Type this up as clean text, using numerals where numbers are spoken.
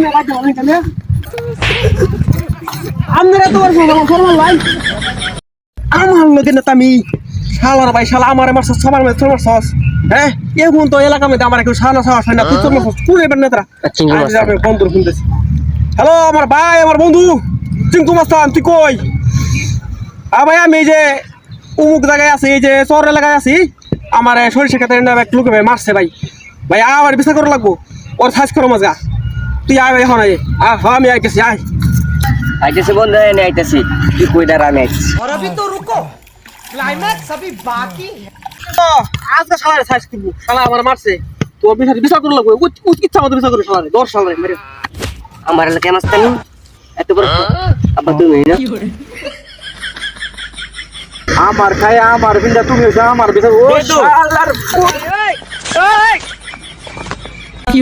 মেলা যাবেন কেন আপনারা তো ফরমাল ভাই আমার লোকে না তুমি শালার ভাই শালা আমার আমার সবার মধ্যে তোমার সস হ্যাঁ এখন তো এলাকা মধ্যে আমার একটু সানা সাহস হয় না তুই তোমার স্কুলে বের নেতা বন্ধু শুনতেছি হ্যালো আমার ভাই আমার বন্ধু চিঙ্কু মাস্তান তুই কই ভাই আমি এই যে উমুক জায়গায় আছি এই যে শহর এলাকায় আছি আমার সরিষা খেতে এক লোক মারছে ভাই ভাই আমার বিচার করা লাগবো ওর সাজ করো মজা তুই আয় এখন আয় হ্যাঁ আমি আইতেছি আয় আইতেছি বন্ধু এনে আইতেছি তুই কই দাঁড়া আমি আইতেছি और अभी तो रुको क्लाइमैक्स अभी बाकी है আজকে শালারে সাজ করবো শালা আমার মারছে তো বিচার করা লাগবো ইচ্ছা মতো বিচার করো শালারে 10 শালারে মেরে আমার এলাকায় মাস্তানি এত বড় আব্বা তুমি না আমার খায় আমার বিন্দা তুমি হইছো আমার বিচার ও শালার কি